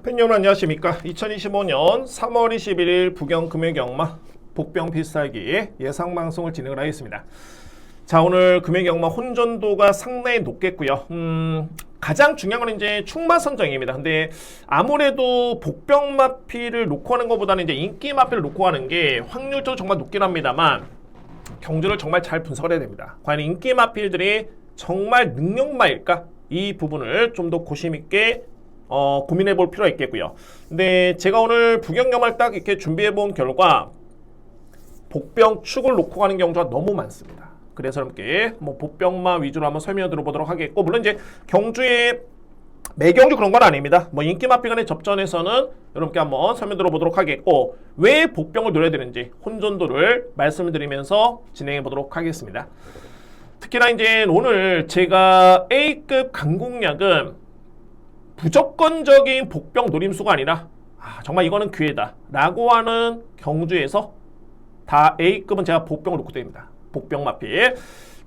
팬 여러분 안녕하십니까. 2025년 3월 21일 부경금액영마 복병 필살기 예상방송을 진행을 하겠습니다. 자, 오늘 금액영마 혼전도가 상당히 높겠고요. 가장 중요한 건 이제 충마 선정입니다. 근데 아무래도 복병 마피를 놓고 하는 것보다는 이제 인기 마피를 놓고 하는 게 확률적으로 정말 높긴 합니다만 경주를 정말 잘 분석을 해야 됩니다. 과연 인기 마필들이 정말 능력마일까? 이 부분을 좀 더 고심 있게 고민해 볼 필요가 있겠고요. 근데 제가 오늘 부경영마를 딱 이렇게 준비해 본 결과 복병 축을 놓고 가는 경주가 너무 많습니다. 그래서 이렇게 복병마 위주로 한번 설명을 들어보도록 하겠고, 물론 이제 경주의 매경주 그런 건 아닙니다. 인기 마피 간의 접전에서는 여러분께 한번 설명 들어보도록 하겠고, 왜 복병을 노려야 되는지 혼전도를 말씀을 드리면서 진행해 보도록 하겠습니다. 특히나 이제 오늘 제가 A급 강공략은 무조건적인 복병 노림수가 아니라 정말 이거는 기회다 라고 하는 경주에서 다 A급은 제가 복병을 놓고 드립니다. 복병 마피.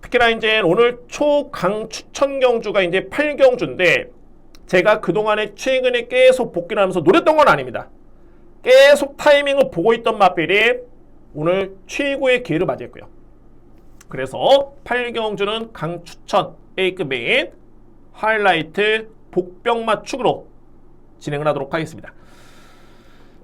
특히나 이제 오늘 초강 추천 경주가 이제 8경주인데 제가 그동안에 최근에 계속 복귀를 하면서 노렸던 건 아닙니다. 계속 타이밍을 보고 있던 마필이 오늘 최고의 기회를 맞이했고요. 그래서 8경주는 강 추천 A급 메인 하이라이트 복병마 축으로 진행을 하도록 하겠습니다.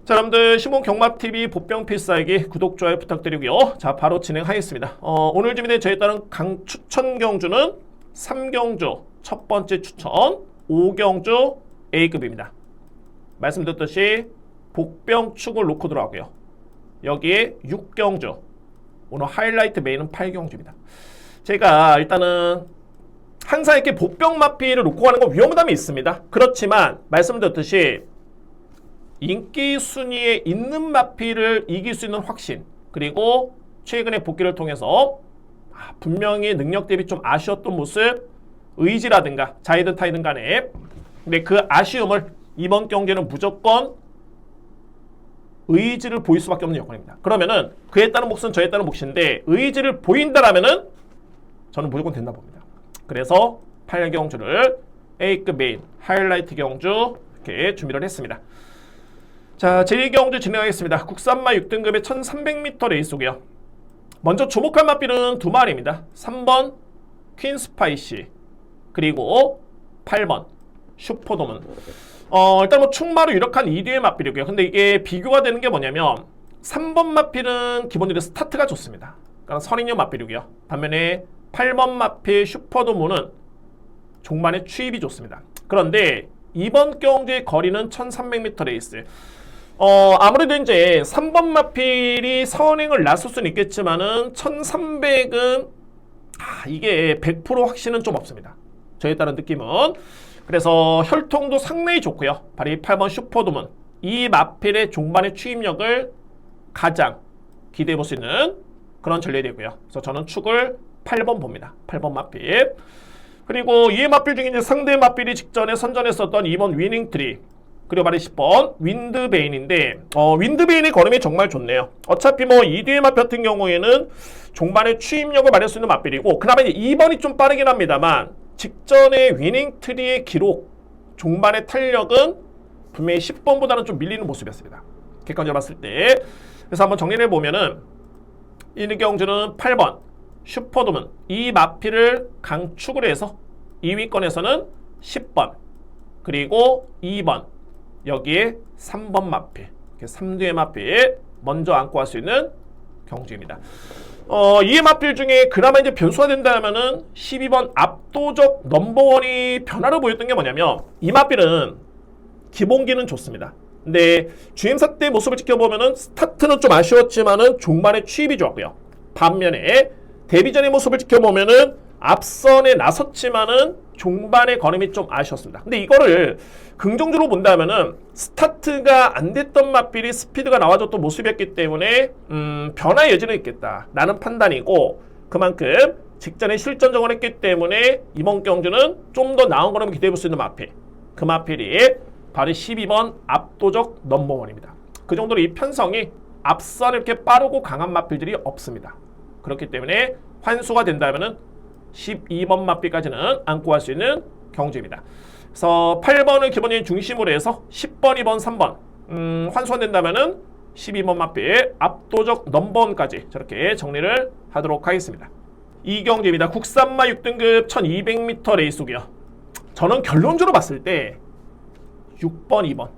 자, 여러분들 신봉 경마TV 복병 필살기 구독, 좋아요 부탁드리고요. 자, 바로 진행하겠습니다. 오늘 준비된 저에 따른 강 추천 경주는 3경주 첫 번째 추천 5경주 A급입니다. 말씀드렸듯이 복병 축을 놓고 들어가고요. 여기에 6경주 오늘 하이라이트 메인은 8경주입니다. 제가 일단은 항상 이렇게 복병 마피를 놓고 가는 건 위험함이 있습니다. 그렇지만 말씀드렸듯이 인기 순위에 있는 마피를 이길 수 있는 확신, 그리고 최근의 복귀를 통해서 분명히 능력 대비 좀 아쉬웠던 모습, 의지라든가 자이든 타이든 간에, 근데 그 아쉬움을 이번 경기는 무조건 의지를 보일 수밖에 없는 여건입니다. 그러면은 그에 따른 몫은 저에 따른 몫인데 의지를 보인다라면은 저는 무조건 된다 봅니다. 그래서 8경주를 A급 메인 하이라이트 경주 이렇게 준비를 했습니다. 자, 제2경주 진행하겠습니다. 국산마 6등급의 1300m 레이스고요. 먼저 주목할 마필은 두 마리입니다. 3번 퀸스파이시, 그리고 8번 슈퍼도문. 일단 충마로 유력한 2뒤의 마필이고요. 근데 이게 비교가 되는 게 뭐냐면 3번 마필은 기본적으로 스타트가 좋습니다. 그러니까 선인용 마필이고요. 반면에 8번 마필 슈퍼도문은 종반의 추입이 좋습니다. 그런데 이번 경주의 거리는 1300m 레이스. 아무래도 이제 3번 마필이 선행을 나설 수는 있겠지만은 1300은 이게 100% 확신은 좀 없습니다. 저에 따른 느낌은. 그래서 혈통도 상당히 좋고요. 바로 이 8번 슈퍼도문, 이 마필의 종반의 추입력을 가장 기대해 볼 수 있는 그런 전략이 되고요. 그래서 저는 축을 8번 봅니다. 8번 마필. 그리고 이 마필 중에 이제 상대 마필이 직전에 선전했었던 2번 위닝트리, 그리고 바로 10번 윈드베인인데 윈드베인의 걸음이 정말 좋네요. 어차피 2뒤의 마필 같은 경우에는 종반의 추입력을 발휘할 수 있는 마필이고, 그나마 이제 2번이 좀 빠르긴 합니다만 직전의 위닝트리의 기록, 종반의 탄력은 분명히 10번보다는 좀 밀리는 모습이었습니다. 객관적으로 봤을 때. 그래서 한번 정리를 해보면은 1경주는 8번 슈퍼도문, 이 마필을 강축을 해서 2위권에서는 10번, 그리고 2번, 여기에 3번 마필, 3뒤의 마필 먼저 안고 갈 수 있는 경주입니다. 이 마필 중에 그나마 이제 변수가 된다면은 12번 압도적 넘버원이 변화를 보였던 게 뭐냐면, 이 마필은 기본기는 좋습니다. 근데 주행사 때 모습을 지켜보면은 스타트는 좀 아쉬웠지만은 종반의 추입이 좋았고요. 반면에 데뷔전의 모습을 지켜보면은 앞선에 나섰지만은 종반의 걸음이 좀 아쉬웠습니다. 근데 이거를 긍정적으로 본다면은 스타트가 안 됐던 마필이 스피드가 나와줬던 모습이었기 때문에 변화의 여지는 있겠다라는 판단이고, 그만큼 직전에 실전적을 했기 때문에 이번 경주는 좀 더 나은 걸음을 기대해 볼 수 있는 마필, 그 마필이 바로 12번 압도적 넘버원입니다. 그 정도로 이 편성이 앞선 이렇게 빠르고 강한 마필들이 없습니다. 그렇기 때문에 환수가 된다면은 12번 마필까지는 안고 갈 수 있는 경주입니다. 그래서 8번을 기본적인 중심으로 해서 10번, 2번, 3번 환수한된다면은 12번 마필 압도적 넘버원까지 저렇게 정리를 하도록 하겠습니다. 이경주입니다. 국산마 6등급 1200m 레이스고요. 저는 결론적으로 봤을 때 6번, 2번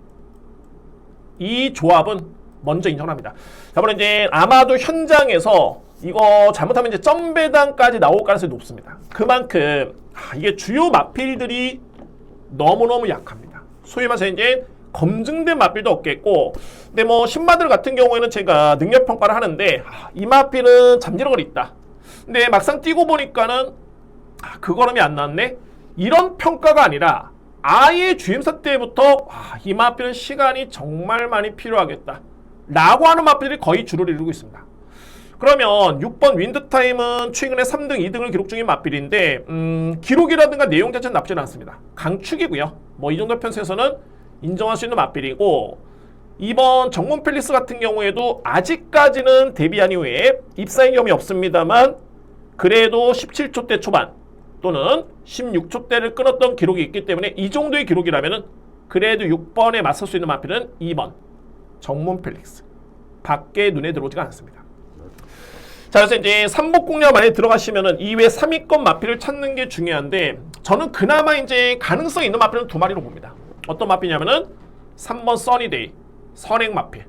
이 조합은 먼저 인정합니다. 저번에 이제 아마도 현장에서 이거 잘못하면 이제 점배당까지 나올 가능성이 높습니다. 그만큼 이게 주요 마필들이 너무너무 약합니다. 소위 말해서 이제 검증된 마필도 없겠고, 근데 뭐 신마들 같은 경우에는 제가 능력 평가를 하는데 이 마필은 잠재력이 있다. 근데 막상 뛰고 보니까는 그 걸음이 안 나왔네. 이런 평가가 아니라 아예 주임사 때부터 이 마필은 시간이 정말 많이 필요하겠다 라고 하는 마필들이 거의 주를 이루고 있습니다. 그러면 6번 윈드타임은 최근에 3등, 2등을 기록 중인 마필인데 기록이라든가 내용 자체는 나쁘지 않습니다. 강축이고요. 뭐 이 정도 편수에서는 인정할 수 있는 마필이고, 2번 정문 팰리스 같은 경우에도 아직까지는 데뷔한 이후에 입사인 경험이 없습니다만 그래도 17초대 초반 또는 16초대를 끊었던 기록이 있기 때문에 이 정도의 기록이라면 그래도 6번에 맞설 수 있는 마필은 2번 정문 팰리스 밖에 눈에 들어오지가 않습니다. 자, 그래서 이제 삼복 공략 만에 들어가시면은 이외 3위권 마필을 찾는 게 중요한데, 저는 그나마 이제 가능성 있는 마필은 두 마리로 봅니다. 어떤 마필이냐면은 3번 써니데이 선행 마필,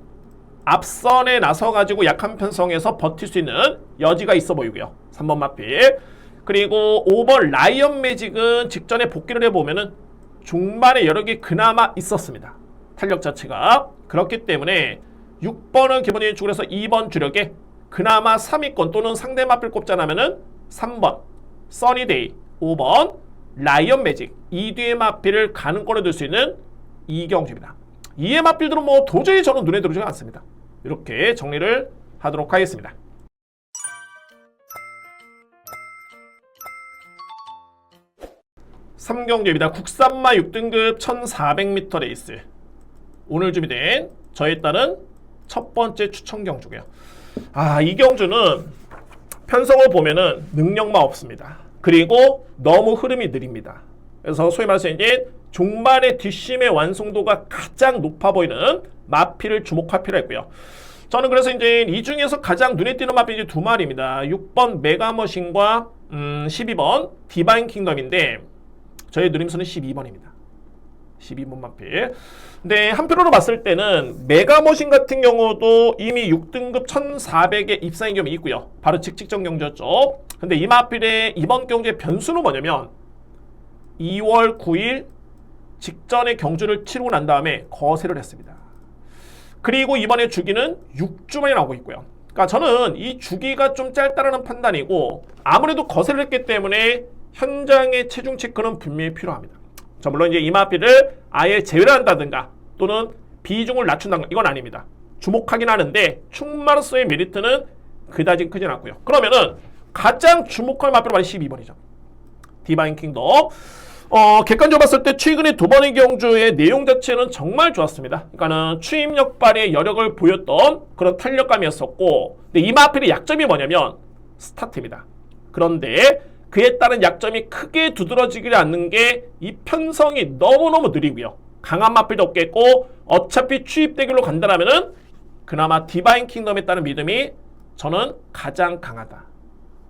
앞선에 나서 가지고 약한 편성에서 버틸 수 있는 여지가 있어 보이고요. 3번 마필. 그리고 5번 라이언 매직은 직전에 복귀를 해보면은 중반에 여러 개 그나마 있었습니다. 탄력 자체가. 그렇기 때문에 6번은 기본적인 축으로서 2번 주력에 그나마 3위권 또는 상대 마필 꼽자라면은 3번 써니데이, 5번 라이언 매직, 이 뒤에 마필을 가능권에 둘 수 있는 이경주입니다. 이의 마필들은 뭐 도저히 저는 눈에 들어오지 않습니다. 이렇게 정리를 하도록 하겠습니다. 삼경주입니다. 국산마 6등급 1400m 레이스. 오늘 준비된 저에 따른 첫 번째 추천 경주고요. 이 경주는 편성을 보면은 능력만 없습니다. 그리고 너무 흐름이 느립니다. 그래서 소위 말해서 이제 종반의 뒷심의 완성도가 가장 높아 보이는 마필을 주목할 필요가 있고요. 저는 그래서 이제 이 중에서 가장 눈에 띄는 마필이 두 마리입니다. 6번 메가머신과 12번 디바인 킹덤인데 저의 누림수는 12번입니다. 12번 마필. 근데 한편으로 봤을 때는 메가머신 같은 경우도 이미 6등급 1400에 입사인 경험이 있고요. 바로 직전 경주였죠. 근데 이 마필의 이번 경주의 변수는 뭐냐면 2월 9일 직전에 경주를 치르고 난 다음에 거세를 했습니다. 그리고 이번에 주기는 6주 만에 나오고 있고요. 그러니까 저는 이 주기가 좀 짧다라는 판단이고, 아무래도 거세를 했기 때문에 현장의 체중 체크는 분명히 필요합니다. 자, 물론 이제 이 마필을 아예 제외를 한다든가 또는 비중을 낮춘다든가 이건 아닙니다. 주목하긴 하는데 충마로서의 메리트는 그다지 크진 않고요. 그러면은 가장 주목할 마필은 바로 12번이죠. 디바인 킹덤. 객관적으로 봤을 때 최근에 두 번의 경주의 내용 자체는 정말 좋았습니다. 그러니까는 추임력 발의 여력을 보였던 그런 탄력감이었었고, 근데 이 마필의 약점이 뭐냐면 스타트입니다. 그런데 그에 따른 약점이 크게 두드러지지 않는 게 이 편성이 너무너무 느리고요. 강한 마필도 없겠고, 어차피 추입 대결로 간다라면은 그나마 디바인 킹덤에 따른 믿음이 저는 가장 강하다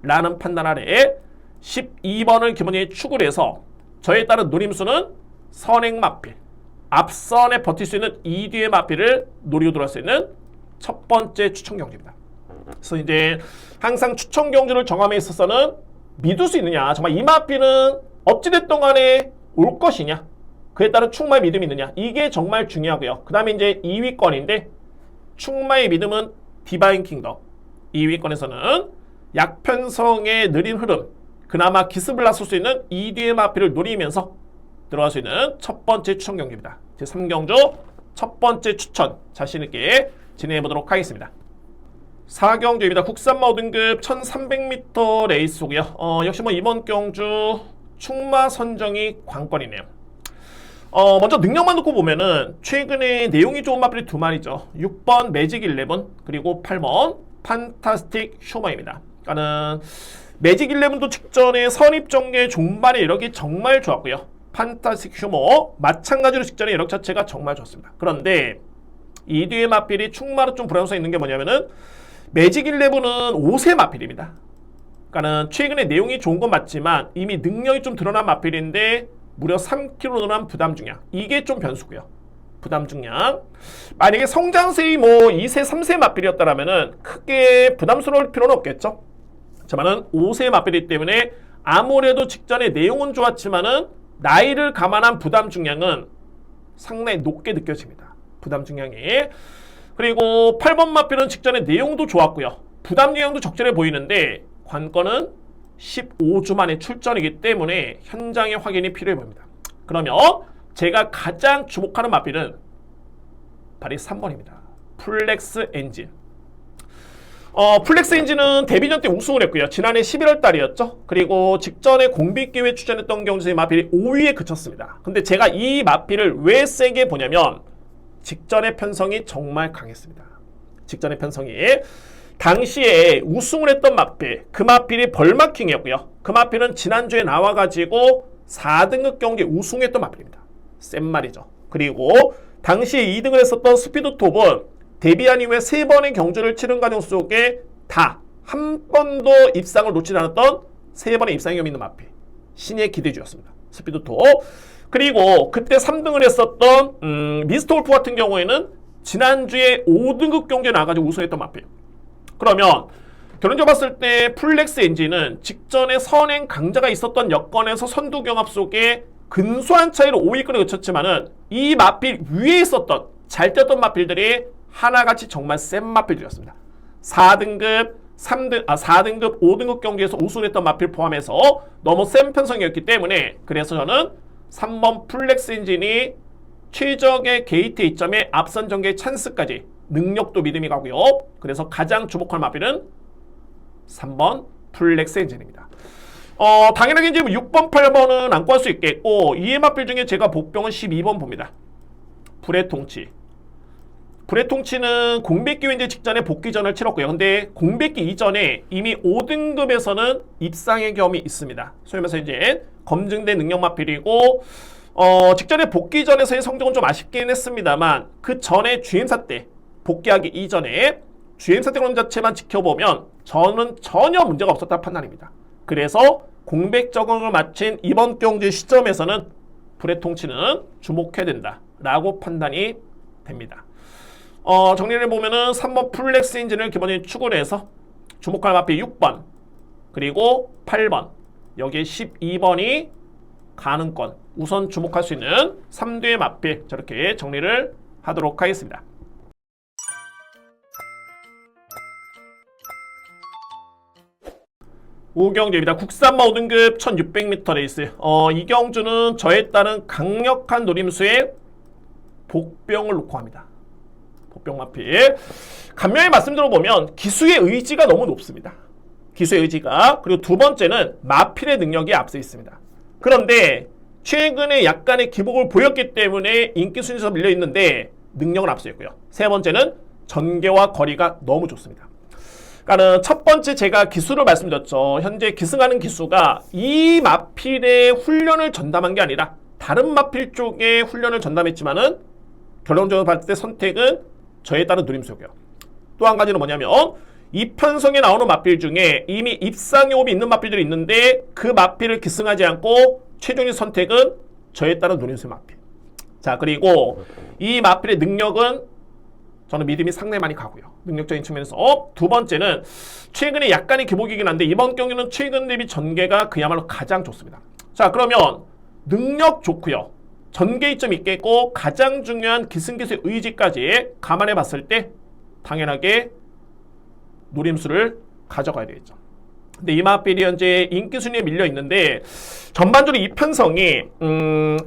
라는 판단 아래에 12번을 기본적인 축을 해서 저에 따른 노림수는 선행 마필, 앞선에 버틸 수 있는 2뒤의 마필을 노리고 들어갈 수 있는 첫 번째 추천 경주입니다. 그래서 이제 항상 추천 경주를 정함에 있어서는 믿을 수 있느냐, 정말 이 마필은 어찌됐든 간에 올 것이냐, 그에 따른 충마의 믿음이 있느냐, 이게 정말 중요하고요. 그 다음에 이제 2위권인데 충마의 믿음은 디바인 킹덤, 2위권에서는 약편성의 느린 흐름, 그나마 기습을 나설 수 있는 2뒤의 마필을 노리면서 들어갈 수 있는 첫 번째 추천 경기입니다. 제3경주 첫 번째 추천 자신있게 진행해 보도록 하겠습니다. 4경주입니다. 국산마 5등급 1300m 레이스고요. 역시 뭐 이번 경주 충마 선정이 관건이네요. 먼저 능력만 놓고 보면은 최근에 내용이 좋은 마필이 두 마리죠. 6번 매직 11 그리고 8번 판타스틱 쇼마입니다. 그러니까는 매직 11도 직전에 선입 전개 종반의 이력이 정말 좋았고요. 판타스틱 휴머 마찬가지로 직전의 여력 자체가 정말 좋습니다. 그런데 이 뒤의 마필이 충마로 좀 불안성이 있는 게 뭐냐면은 매직 11은 5세 마필입니다. 그러니까는 최근에 내용이 좋은 건 맞지만 이미 능력이 좀 드러난 마필인데 무려 3kg 늘어난 부담 중량. 이게 좀 변수고요. 부담 중량. 만약에 성장세이 뭐 2세, 3세 마필이었다라면은 크게 부담스러울 필요는 없겠죠. 하지만은 5세 마필이기 때문에 아무래도 직전에 내용은 좋았지만은 나이를 감안한 부담 중량은 상당히 높게 느껴집니다. 부담 중량이. 그리고 8번 마필은 직전에 내용도 좋았고요. 부담 중량도 적절해 보이는데 관건은 15주 만에 출전이기 때문에 현장의 확인이 필요해 보입니다. 그러면 제가 가장 주목하는 마필은 바로 3번입니다. 플렉스 엔진. 플렉스 엔진은 데뷔전 때 우승을 했고요. 지난해 11월 달이었죠. 그리고 직전에 공빅기회에 출전했던 경주에서 마필이 5위에 그쳤습니다. 근데 제가 이 마필을 왜 세게 보냐면 직전의 편성이 정말 강했습니다. 직전의 편성이 당시에 우승을 했던 마필, 그 마필이 벌마킹이었고요. 그 마필은 지난주에 나와가지고 4등급 경기에 우승했던 마필입니다. 센 말이죠. 그리고 당시에 2등을 했었던 스피드톱은 데뷔한 이후에 3번의 경주를 치른 과정 속에 다 한 번도 입상을 놓치지 않았던 3번의 입상 경험이 있는 마필. 신의 기대주였습니다. 스피드톱. 그리고 그때 3등을 했었던 미스터 wol프 같은 경우에는 지난주에 5등급 경기에 나가지고 우승했던 마필. 그러면 결론적으로 봤을 때 플렉스 엔진은 직전에 선행 강자가 있었던 여건에서 선두 경합 속에 근소한 차이로 5위권에 그쳤지만은 이 마필 위에 있었던 잘 뛰었던 마필들이 하나같이 정말 센 마필들이었습니다. 4등급, 5등급 경기에서 우승했던 마필 포함해서 너무 센 편성이었기 때문에 그래서 저는 3번 플렉스 엔진이 최적의 게이트 이점에 앞선 전개의 찬스까지 능력도 믿음이 가고요. 그래서 가장 주목할 마필은 3번 플렉스 엔진입니다. 당연하게 이제 6번, 8번은 안 구할 수 있겠고 이의 마필 중에 제가 복병은 12번 봅니다. 불의 통치. 불의 통치는 공백기 이제 직전에 복귀전을 치렀고요. 근데 공백기 이전에 이미 5등급에서는 입상의 경험이 있습니다. 소위 말해서 이제 검증된 능력 마필이고 직전에 복귀전에서의 성적은 좀 아쉽긴 했습니다만 그 전에 GM사 때 복귀하기 이전에 GM사 때 그런 자체만 지켜보면 저는 전혀 문제가 없었다 판단입니다. 그래서 공백 적응을 마친 이번 경주 시점에서는 불의 통치는 주목해야 된다라고 판단이 됩니다. 정리를 해보면은 3번 플렉스 엔진을 기본적으로 추구를 해서 주목할 마필 6번 그리고 8번 여기에 12번이 가능권 우선 주목할 수 있는 3대의 마필 저렇게 정리를 하도록 하겠습니다. 오경주입니다. 국산마 5등급 1600m 레이스. 이 경주는 저에 따른 강력한 노림수에 복병을 놓고 합니다. 복병 마필. 간명히 말씀드려보면 기수의 의지가 너무 높습니다. 기수의 의지가. 그리고 두 번째는 마필의 능력이 앞서 있습니다. 그런데 최근에 약간의 기복을 보였기 때문에 인기 순위에서 밀려있는데 능력은 앞서 있고요. 세 번째는 전개와 거리가 너무 좋습니다. 그러니까 첫 번째 제가 기수를 말씀드렸죠. 현재 기승하는 기수가 이 마필의 훈련을 전담한 게 아니라 다른 마필 쪽에 훈련을 전담했지만은 결론적으로 봤을 때 선택은 저에 따른 누림수고요. 또 한 가지는 뭐냐면 이 편성에 나오는 마필 중에 이미 입상의 호흡이 있는 마필들이 있는데 그 마필을 기승하지 않고 최종의 선택은 저에 따른 누림수 마필. 자, 그리고 이 마필의 능력은 저는 믿음이 상당히 많이 가고요. 능력적인 측면에서. 두 번째는 최근에 약간의 기복이긴 한데 이번 경기는 최근 대비 전개가 그야말로 가장 좋습니다. 자, 그러면 능력 좋고요. 전개 이점 있겠고 가장 중요한 기승기수의 의지까지 감안해 봤을 때 당연하게 노림수를 가져가야 되겠죠. 근데 이 마필이 현재 인기 순위에 밀려 있는데 전반적으로 이 편성이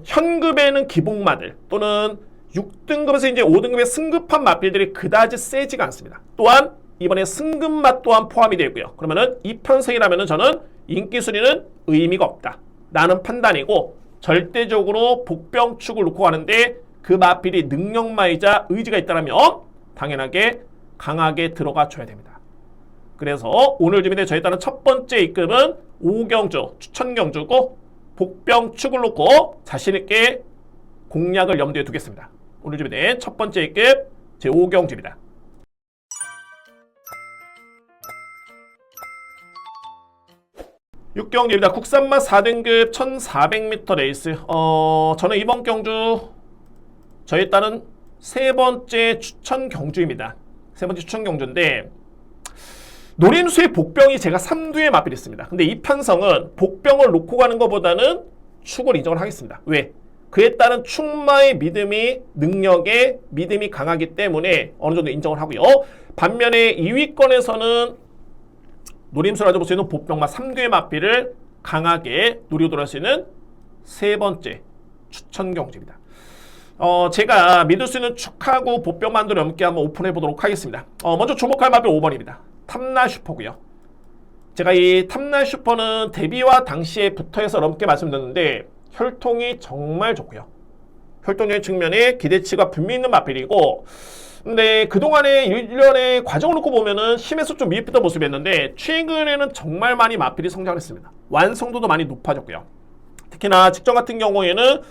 현급에는 기복마들 또는 6등급에서 이제 5등급에 승급한 마필들이 그다지 세지가 않습니다. 또한 이번에 승급맛 또한 포함이 되고요. 그러면은 이 편성이라면은 저는 인기 순위는 의미가 없다 라는 판단이고 절대적으로 복병축을 놓고 가는데 그 마필이 능력마이자 의지가 있다면 당연하게 강하게 들어가 줘야 됩니다. 그래서 오늘 준비된 저에 따른 첫 번째 입금은 5경주 추천 경주고 복병 축을 놓고 자신있게 공략을 염두에 두겠습니다. 오늘 준비된 첫 번째 A급 제5경주입니다. 육경주입니다. 국산맛 4등급 1400m 레이스. 저는 이번 경주 저에 따른 세 번째 추천 경주입니다. 세 번째 추천 경주인데 노림수의 복병이 제가 3두에 맞비했습니다. 근데 이 편성은 복병을 놓고 가는 것보다는 축을 인정을 하겠습니다. 왜? 그에 따른 축마의 믿음이 능력에 믿음이 강하기 때문에 어느 정도 인정을 하고요. 반면에 2위권에서는 노림수를 가져볼 수 있는 복병마 3두의 맞비를 강하게 노리고 돌아올 수 있는 세 번째 추천 경주입니다. 제가 믿을 수 있는 축하고 복병만도 넘게 한번 오픈해 보도록 하겠습니다. 먼저 주목할 마필 5번입니다. 탐날 슈퍼고요. 제가 이 탐날 슈퍼는 데뷔와 당시에 붙어해서 넘게 말씀드렸는데 혈통이 정말 좋고요. 혈통적인 측면에 기대치가 분명히 있는 마필이고, 근데 그동안의 1년의 과정을 놓고 보면은 힘에서 좀 미흡했던 모습이었는데 최근에는 정말 많이 마필이 성장을 했습니다. 완성도도 많이 높아졌고요. 특히나 직전 같은 경우에는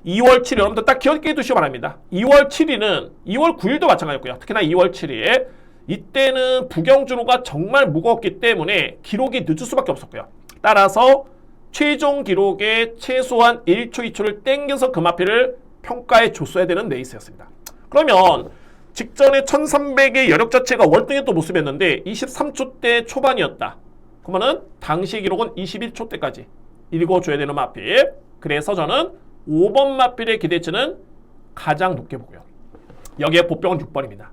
2월 7일, 여러분들 딱 기억해 두시기 바랍니다. 2월 7일은 2월 9일도 마찬가지였고요. 특히나 2월 7일 이때는 부경주로가 정말 무거웠기 때문에 기록이 늦을 수밖에 없었고요. 따라서 최종 기록에 최소한 1초, 2초를 땡겨서 그 마필을 평가해 줬어야 되는 레이스였습니다. 그러면 직전에 1300의 여력 자체가 월등했던 모습이었는데 23초 대 초반이었다. 그러면은 당시 기록은 21초 대까지 읽어줘야 되는 마필. 그래서 저는 5번 마필의 기대치는 가장 높게 보고요. 여기에 복병은 6번입니다.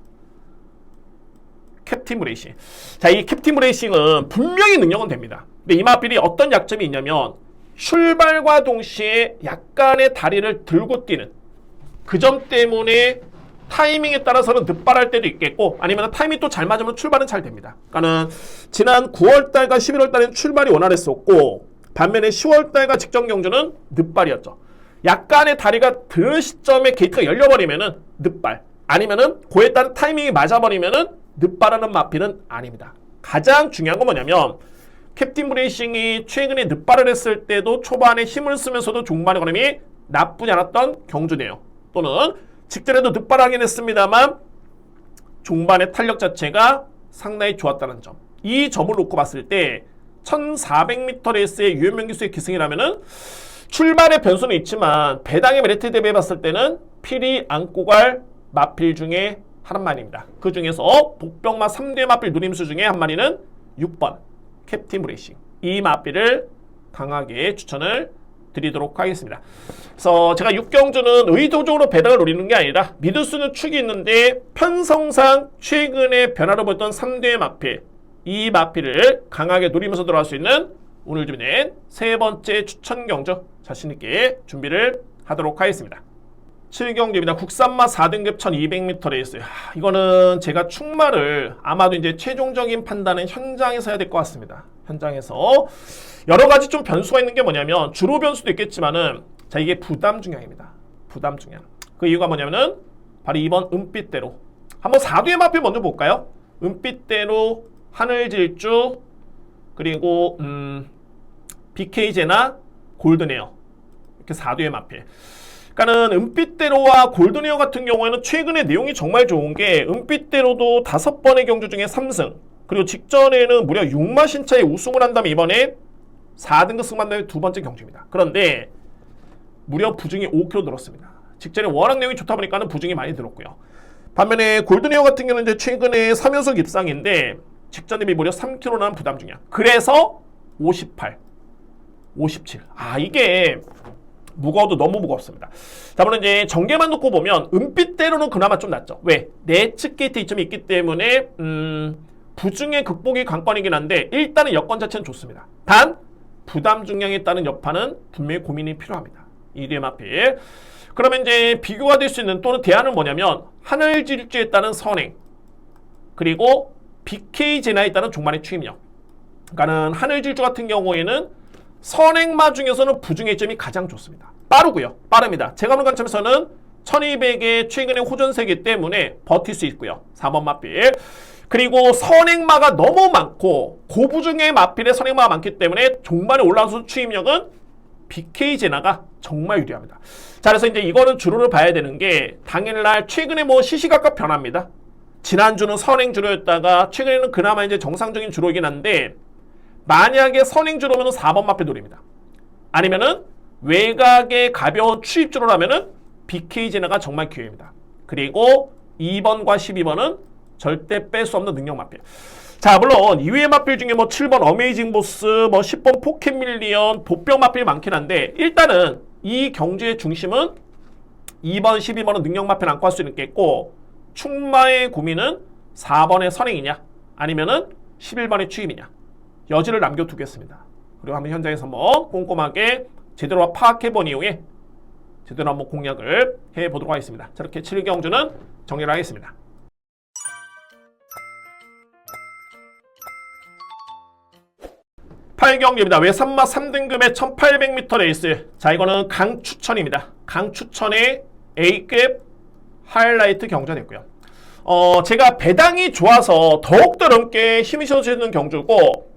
캡틴 브레이싱. 자, 이 캡틴 브레이싱은 분명히 능력은 됩니다. 근데 이 마필이 어떤 약점이 있냐면 출발과 동시에 약간의 다리를 들고 뛰는 그 점 때문에 타이밍에 따라서는 늦발할 때도 있겠고 아니면 타이밍이 또 잘 맞으면 출발은 잘 됩니다. 그러니까는 지난 9월달과 11월달에는 출발이 원활했었고 반면에 10월달과 직전 경주는 늦발이었죠. 약간의 다리가 드는 시점에 게이트가 열려버리면은 늦발 아니면은 그에 따른 타이밍이 맞아버리면은 늦발하는 마필은 아닙니다. 가장 중요한 건 뭐냐면 캡틴 브레이싱이 최근에 늦발을 했을 때도 초반에 힘을 쓰면서도 중반의 걸음이 나쁘지 않았던 경주네요. 또는 직전에도 늦발하긴 했습니다만 중반의 탄력 자체가 상당히 좋았다는 점. 이 점을 놓고 봤을 때 1400m 레이스의 유현명 기수의 기승이라면은 출발의 변수는 있지만 배당의 메리트 대비해 봤을 때는 필히 안고 갈 마필 중에 한 마리입니다. 그 중에서 복병마 3대 마필 누림수 중에 한 마리는 6번 캡틴 브레이싱. 이 마필을 강하게 추천을 드리도록 하겠습니다. 그래서 제가 6경주는 의도적으로 배당을 노리는 게 아니라 믿을 수 있는 축이 있는데 편성상 최근에 변화를 보였던 3대 마필, 이 마필을 강하게 노리면서 들어갈 수 있는 오늘 준비된 세 번째 추천 경주 자신있게 준비를 하도록 하겠습니다. 7경주입니다. 국산마 4등급 1200m 레이스. 이거는 제가 축마를 아마도 이제 최종적인 판단은 현장에서 해야 될 것 같습니다. 현장에서 여러 가지 좀 변수가 있는 게 뭐냐면 주로 변수도 있겠지만은 자 이게 부담 중량입니다. 부담 중량. 그 이유가 뭐냐면은 바로 2번 은빛대로. 한번 4두의 마필 먼저 볼까요? 은빛대로, 하늘질주, 그리고 BK제나 골든에어. 이렇게 4두의 마필. 그러니까는 은빛대로와 골든에어 같은 경우에는 최근에 내용이 정말 좋은 게 은빛대로도 5번의 경주 중에 3승 그리고 직전에는 무려 6마 신차에 우승을 한 다음에 이번에 4등급 승만 다음에 두 번째 경주입니다. 그런데 무려 부중이 5kg 늘었습니다. 직전에 워낙 내용이 좋다 보니까는 부중이 많이 늘었고요. 반면에 골든에어 같은 경우는 이제 최근에 3연속 입상인데 직전 대비 무려 3kg 난 부담 중량. 그래서 58, 57. 이게 무거워도 너무 무겁습니다. 자, 물론 이제 전개만 놓고 보면 은빛대로는 그나마 좀 낫죠. 왜? 내측 게이트 이점이 있기 때문에 부중의 극복이 관건이긴 한데 일단은 여건 자체는 좋습니다. 단 부담 중량에 따른 여파는 분명히 고민이 필요합니다. 이 뒤에 마필. 그러면 이제 비교가 될 수 있는 또는 대안은 뭐냐면 하늘질주에 따른 선행 그리고 BK제나에 따른 종말의 추임력. 그러니까는 하늘질주 같은 경우에는 선행마 중에서는 부중의 점이 가장 좋습니다. 빠르고요. 빠릅니다. 제가 보는 관점에서는 1200의 최근의 호전세기 때문에 버틸 수 있고요. 4번 마필. 그리고 선행마가 너무 많고 고부중의 마필에 선행마가 많기 때문에 종반에 올라와서 추임력은 BK 제나가 정말 유리합니다. 자, 그래서 이제 이거는 주로를 봐야 되는 게 당일날 최근에 뭐 시시각각 변합니다. 지난주는 선행 주로였다가 최근에는 그나마 이제 정상적인 주로이긴 한데 만약에 선행 주로면은 4번 마필 노립니다. 아니면은 외곽의 가벼운 추입 주로라면은 BK 제나가 정말 기회입니다. 그리고 2번과 12번은 절대 뺄 수 없는 능력 마필. 자, 물론 이외의 마필 중에 뭐 7번 어메이징 보스, 뭐 10번 포켓 밀리언, 보병 마필 많긴 한데 일단은 이 경주의 중심은 2번, 12번은 능력 마필 안고 할 수 있겠고 충마의 구미는 4번의 선행이냐 아니면은 11번의 추임이냐 여지를 남겨두겠습니다. 그리고 한번 현장에서 한번 꼼꼼하게 제대로 파악해본 이후에 제대로 한번 공략을 해보도록 하겠습니다. 자, 이렇게 7경주는 정리를 하겠습니다. 8경기입니다. 외산마 3등급의 1800m 레이스. 자, 이거는 강추천입니다. 강추천의 A급 하이라이트 경주가 됐고요. 제가 배당이 좋아서 더욱더 넘게 힘이 실어지는 경주고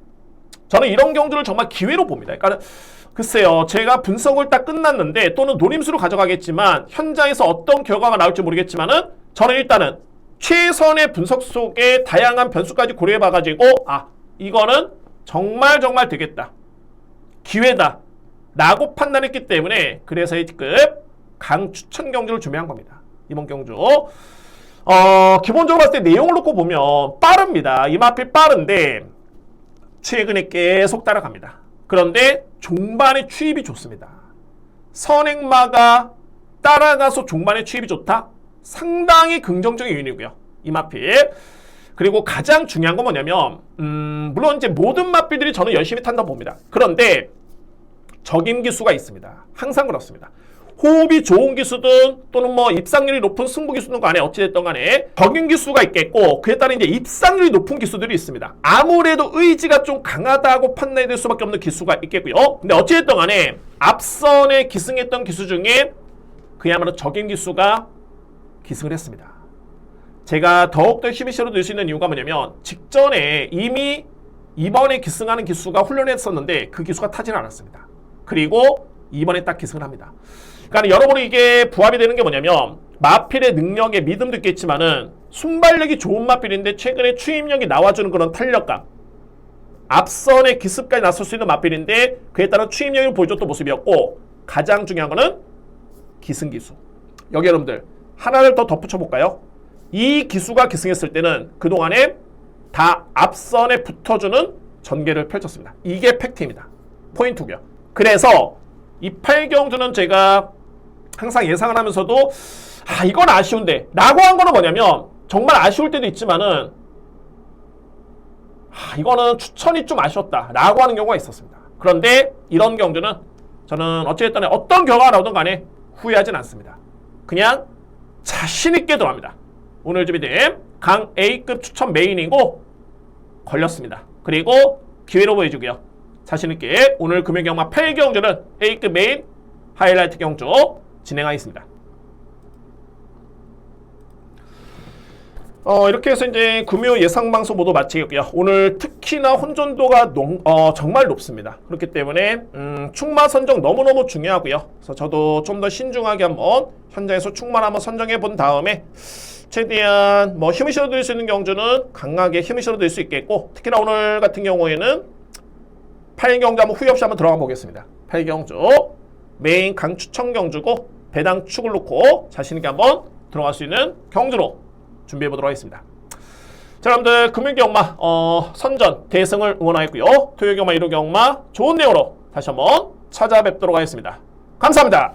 저는 이런 경주를 정말 기회로 봅니다. 그러니까 글쎄요, 제가 분석을 딱 끝났는데 또는 노림수로 가져가겠지만 현장에서 어떤 결과가 나올지 모르겠지만은 저는 일단은 최선의 분석 속에 다양한 변수까지 고려해봐가지고 이거는 정말 되겠다. 기회다. 라고 판단했기 때문에 그래서 A급 강추천 경주를 준비한 겁니다. 이번 경주. 기본적으로 봤을 때 내용을 놓고 보면 빠릅니다. 이마필 빠른데 최근에 계속 따라갑니다. 그런데 종반의 추입이 좋습니다. 선행마가 따라가서 종반의 추입이 좋다? 상당히 긍정적인 요인이고요. 이마필. 그리고 가장 중요한 건 뭐냐면 물론 이제 모든 마필들이 저는 열심히 탄다고 봅니다. 그런데 적임 기수가 있습니다. 항상 그렇습니다. 호흡이 좋은 기수든 또는 뭐 입상률이 높은 승부 기수든 간에 어찌됐든 간에 적임 기수가 있겠고 그에 따른 이제 입상률이 높은 기수들이 있습니다. 아무래도 의지가 좀 강하다고 판단이 될 수밖에 없는 기수가 있겠고요. 근데 어찌됐든 간에 앞선에 기승했던 기수 중에 그야말로 적임 기수가 기승을 했습니다. 제가 더욱더 힘이 실어들 수 있는 이유가 뭐냐면 직전에 이미 이번에 기승하는 기수가 훈련했었는데 그 기수가 타지는 않았습니다. 그리고 이번에 딱 기승을 합니다. 그러니까 여러분이 이게 부합이 되는 게 뭐냐면 마필의 능력에 믿음도 있겠지만은 순발력이 좋은 마필인데 최근에 추임력이 나와주는 그런 탄력감 앞선의 기습까지 나설 수 있는 마필인데 그에 따른 추임력을 보여줬던 모습이었고 가장 중요한 거는 기승기수. 여기 여러분들 하나를 더 덧붙여 볼까요? 이 기수가 기승했을 때는 그동안에 다 앞선에 붙어주는 전개를 펼쳤습니다. 이게 팩트입니다. 포인트고요. 그래서 이 8경주는 제가 항상 예상을 하면서도 이건 아쉬운데 라고 한 거는 뭐냐면 정말 아쉬울 때도 있지만은 이거는 추천이 좀 아쉬웠다 라고 하는 경우가 있었습니다. 그런데 이런 경주는 저는 어찌됐든 어떤 결과가 나오든 간에 후회하진 않습니다. 그냥 자신있게 들어갑니다. 오늘 준비된 강 A급 추천 메인이고 걸렸습니다. 그리고 기회로 보여주고요. 자신있게 오늘 금요경마 8경주는 A급 메인 하이라이트 경주 진행하겠습니다. 이렇게 해서 이제 금요 예상 방송 모두 마치겠고요. 오늘 특히나 혼전도가 정말 높습니다. 그렇기 때문에 충마 선정 너무너무 중요하고요. 그래서 저도 좀 더 신중하게 한번 현장에서 충마를 한번 선정해 본 다음에 최대한 뭐 힘을 실어드릴 수 있는 경주는 강하게 힘을 실어드릴 수 있겠고 특히나 오늘 같은 경우에는 8경주 한번 후회 없이 한번 들어가 보겠습니다. 8경주 메인 강추천 경주고 배당 축을 놓고 자신있게 한번 들어갈 수 있는 경주로 준비해 보도록 하겠습니다. 자, 여러분들 금요일 경마 선전 대승을 응원하겠고요. 토요일 경마, 일요일 경마 좋은 내용으로 다시 한번 찾아뵙도록 하겠습니다. 감사합니다.